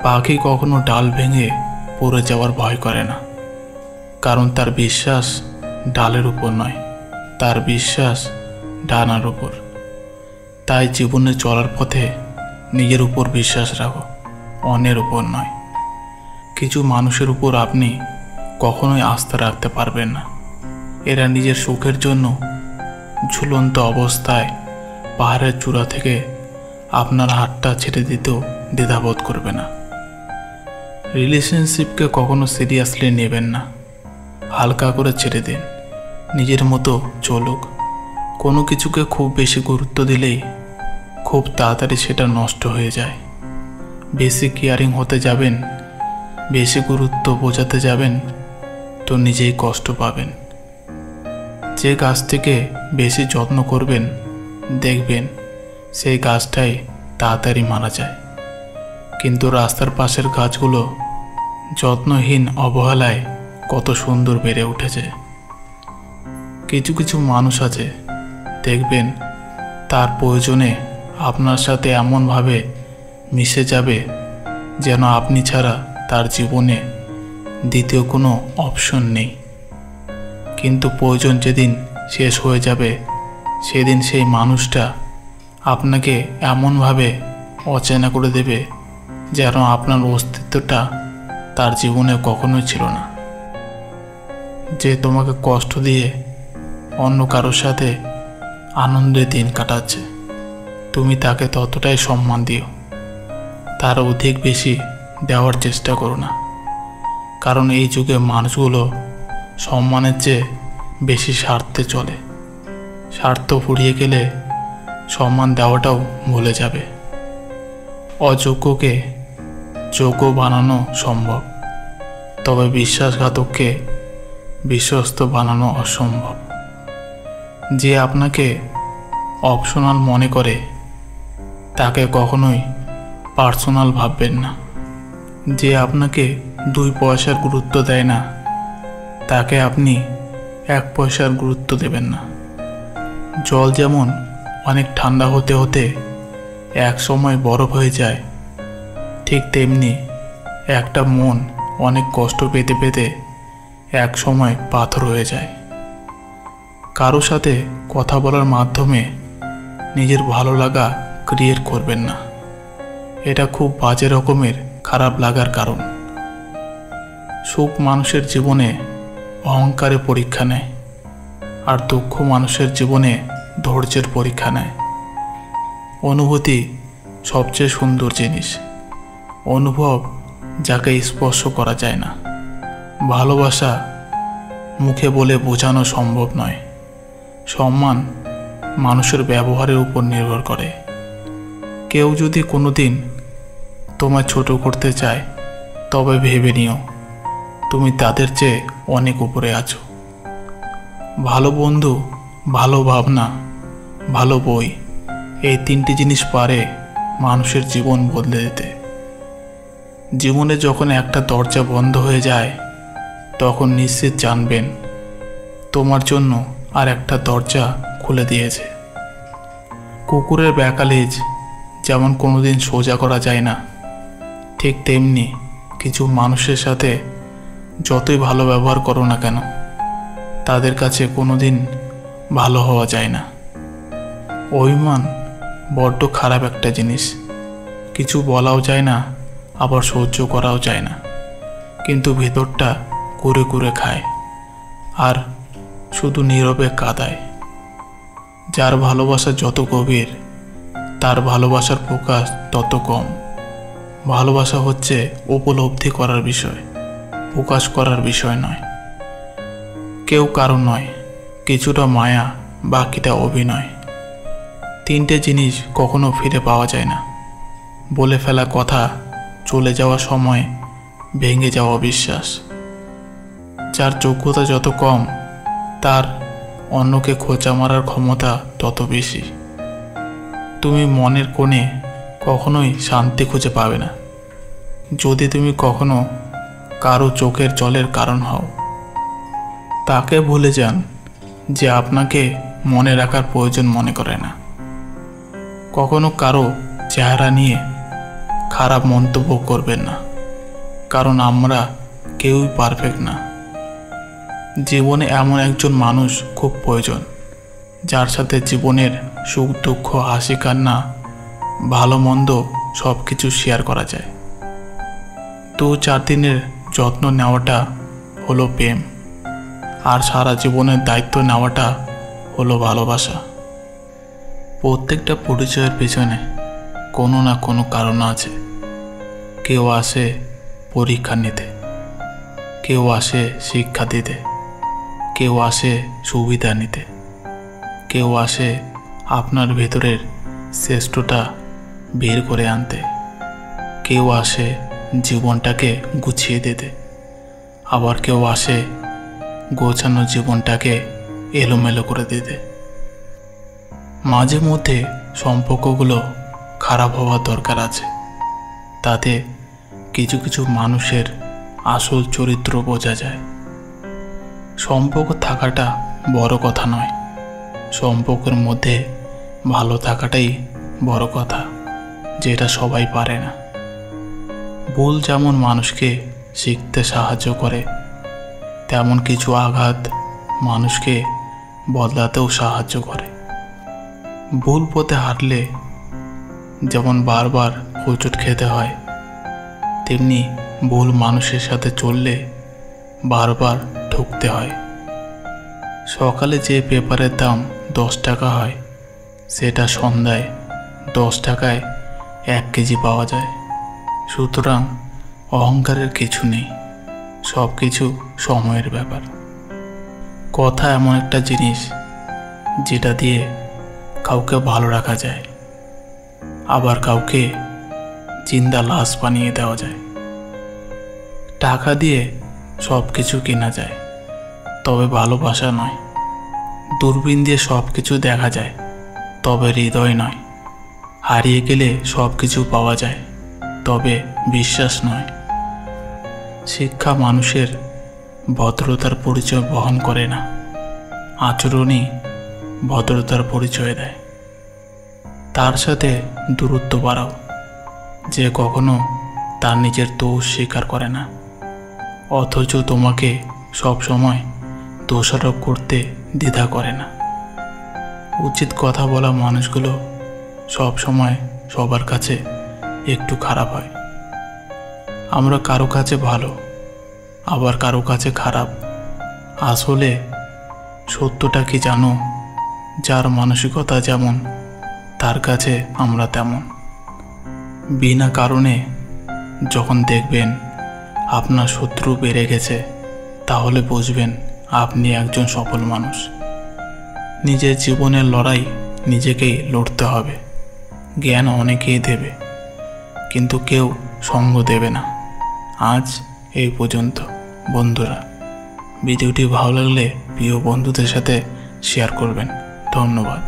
পাখি কখনো ডাল ভেঙে পড়ে যাওয়ার ভয় করে না, কারণ তার বিশ্বাস ডালের উপর নয়, তার বিশ্বাস ডানার উপর। তাই জীবনে চলার পথে নিজের উপর বিশ্বাস রাখো, অন্যের উপর নয়। কিছু মানুষের উপর আপনি কখনোই আস্থা রাখতে পারবেন না। এরা নিজের সুখের জন্য ঝুলন্ত অবস্থায় পাহাড়ের চূড়া থেকে আপনার হাতটা ছেড়ে দিতেও দ্বিধাবোধ করবে না। রিলেশনশিপকে কখনো সিরিয়াসলি নেবেন না, হালকা করে ছেড়ে দিন, নিজের মতো চলুক। কোনো কিছুকে খুব বেশি গুরুত্ব দিলেই খুব তাড়াতাড়ি সেটা নষ্ট হয়ে যায়। বেশি কেয়ারিং হতে যাবেন, বেশি গুরুত্ব বোঝাতে যাবেন তো নিজেই কষ্ট পাবেন। যে গাছ থেকে বেশি যত্ন করবেন দেখবেন সেই গাছটাই তাড়াতাড়ি মারা যায়। কিন্তু রাস্তার পাশের গাছগুলো যত্নহীন অবহেলায় কত সুন্দর বেড়ে উঠেছে। কিছু কিছু মানুষ আছে, দেখবেন তার প্রয়োজনে আপনার সাথে এমনভাবে মিশে যাবে যেন আপনি ছাড়া তার জীবনে দ্বিতীয় কোনো অপশন নেই। কিন্তু প্রয়োজন যেদিন শেষ হয়ে যাবে সেদিন সেই মানুষটা আপনাকে এমনভাবে অচেনা করে দেবে যেন আপনার অস্তিত্বটা তার জীবনে কখনোই ছিল না। যে তোমাকে কষ্ট দিয়ে অন্য কারোর সাথে আনন্দের দিন কাটাচ্ছে, তুমি তাকে ততটাই সম্মান দিও, তার অধিক বেশি দেওয়ার চেষ্টা করো না। কারণ এই যুগে মানুষগুলো সম্মানের চেয়ে বেশি স্বার্থে চলে। স্বার্থ ফুরিয়ে গেলে সম্মান দেওয়াটাও ভুলে যাবে। অযোগ্যকে যোগ্য বানানো সম্ভব, তবে বিশ্বাসঘাতককে বিশ্বস্ত বানানো অসম্ভব। যে আপনাকে অপশনাল মনে করে তাকে কখনোই পার্সোনাল ভাববেন না। যে আপনাকে 2 পয়সার গুরুত্ব দেয় না তাকে আপনি 1 পয়সার গুরুত্ব দেবেন না। জল যেমন অনেক ঠান্ডা হতে হতে এক সময় বরফ হয়ে যায়, ঠিক তেমনি একটা মন অনেক কষ্ট পেতে পেতে এক সময় পাথর হয়ে যায়। কারো সাথে কথা বলার মাধ্যমে নিজের ভালো লাগা ক্রিয়েট করবেন না, এটা খুব বাজে রকমের খারাপ লাগার কারণ। সুখ মানুষের জীবনে অহংকারে পরীক্ষা নেয়, আর দুঃখ মানুষের জীবনে ধৈর্যের পরীক্ষা নেয়। অনুভূতি সবচেয়ে সুন্দর জিনিস, অনুভব যাকে স্পর্শ করা যায় না। ভালোবাসা মুখে বলে বোঝানো সম্ভব নয়। সম্মান মানুষের ব্যবহারের উপর নির্ভর করে। কেউ যদি কোনোদিন তোমায় ছোট করতে চায় তবে ভেবে নিও তুমি তাদের চেয়ে অনেক উপরে আছো। ভালো বন্ধু, ভালো ভাবনা, ভালো বই, এই 3টি জিনিস পারে মানুষের জীবন বদলে দিতে। জীবনে যখন একটা দরজা বন্ধ হয়ে যায় তখন নিশ্চিত জানবেন তোমার জন্য আর একটা দরজা খুলে দিয়েছে। কুকুরের ব্যাকালেজ যেমন কোনোদিন সোজা করা যায় না, ঠিক তেমনি কিছু মানুষের সাথে যতই ভালো ব্যবহার করো না কেন তাদের কাছে কোনোদিন ভালো হওয়া যায় না। অভিমান বড্ড খারাপ একটা জিনিস, কিছু বলাও যায় না আবার সহ্য করাও যায় না, কিন্তু ভেতরটা কুরে কুরে খায় আর শুধু নীরবে কাঁদায়। যার ভালোবাসা যত গভীর তার ভালোবাসার প্রকাশ তত কম। ভালোবাসা হচ্ছে উপলব্ধি করার বিষয়, প্রকাশ করার বিষয় নয়। কেউ কারো নয়, কিছুটা মায়া, বাকিটা অভিনয়। 3টে জিনিস কখনো ফিরে পাওয়া যায় না। বলে ফেলা কথা, চলে যাওয়া সময়, ভেঙে যাওয়া বিশ্বাস। যার যোগ্যতা যত কম তার অন্যকে খোঁচা মারার ক্ষমতা তত বেশি। তুমি মনের কোণে কখনোই শান্তি খুঁজে পাবে না যদি তুমি কখনো কারো চোখের জলের কারণ হও। তাকে ভুলে যান যে আপনাকে মনে রাখার প্রয়োজন মনে করে না। কখনো কারো চেহারা নিয়ে খারাপ মন্তব্য করবেন না, কারণ আমরা কেউই পারফেক্ট না। জীবনে এমন একজন মানুষ খুব প্রয়োজন, যার সাথে জীবনের সুখ দুঃখ হাসি কান্না ভালো মন্দ সব কিছু শেয়ার করা যায়। 2-4 দিনের যত্ন নেওয়াটা হলো প্রেম, আর সারা জীবনের দায়িত্ব নেওয়াটা হলো ভালোবাসা। প্রত্যেকটা পরিচয়ের পেছনে কোনো না কোনো কারণ আছে। কেউ আসে পরীক্ষা নিতে, কেউ আসে শিক্ষা দিতে, কেউ আসে সুবিধা নিতে, কেউ আসে আপনার ভেতরের শ্রেষ্ঠটা বের করে আনতে, কেউ আসে জীবনটাকে গুছিয়ে দিতে, আবার কেউ আসে গোছানো জীবনটাকে এলোমেলো করে দিতে। মাঝে মধ্যে সম্পর্কগুলো খারাপ হওয়ার দরকার আছে, তাতে কিছু কিছু মানুষের আসল চরিত্র বোঝা যায়। সম্পর্ক থাকাটা বড় কথা নয়, সম্পর্কের মধ্যে ভালো থাকাটাই বড় কথা, যেটা সবাই পারে না। ভুল যেমন মানুষকে শিখতে সাহায্য করে, তেমন কিছু আঘাত মানুষকে বদলাতেও সাহায্য করে। ভুল পথে হাঁটলে যেমন বারবার হোঁচট খেতে হয়, তেমনি ভুল মানুষের সাথে চললে বারবার ঠকতে হয়। সকালে যে পেপারের দাম 10 টাকা হয়, সেটা সন্ধ্যায় 10 টাকায় 1 কেজি পাওয়া যায়। সুতরাং অহংকারের কিছু নেই, সব কিছু সময়ের ব্যাপার। কথা এমন একটা জিনিস যেটা দিয়ে কাউকে ভালো রাখা যায়, আবার কাউকে জিন্দা লাশ বানিয়ে দেওয়া যায়। টাকা দিয়ে সব কিছু কেনা যায়, তবে ভালোবাসা নয়। দূরবীন দিয়ে সব কিছু দেখা যায়, তবে হৃদয় নয়। হারিয়ে গেলে সব কিছু পাওয়া যায়, তবে বিশ্বাস নয়। শিক্ষা মানুষের ভদ্রতার পরিচয় বহন করে না, আচরণই ভদ্রতার পরিচয় দেয়। তার সাথে দূরত্ব বাড়াও যে কখনো তার নিজের দোষ স্বীকার করে না, অথচ তোমাকে সবসময় দোষারোপ করতে দ্বিধা করে না। উচিত কথা বলা মানুষগুলো সব সময় সবার কাছে একটু খারাপ হয়। আমরা কারো কাছে ভালো, আবার কারো কাছে খারাপ। আসলে সত্যটা কি জানো? যার মানসিকতা যেমন, তার কাছে আমরা তেমন। বিনা কারণে যখন দেখবেন আপনার শত্রু বেড়ে গেছে, তাহলে বুঝবেন আপনি একজন সফল মানুষ। নিজের জীবনের লড়াই নিজেকেই লড়তে হবে। জ্ঞান অনেকেই দেবে, কিন্তু কেউ সঙ্গ দেবে না। আজ এই পর্যন্ত বন্ধুরা। ভিডিওটি ভালো লাগলে প্রিয় বন্ধুদের সাথে শেয়ার করবেন। ধন্যবাদ।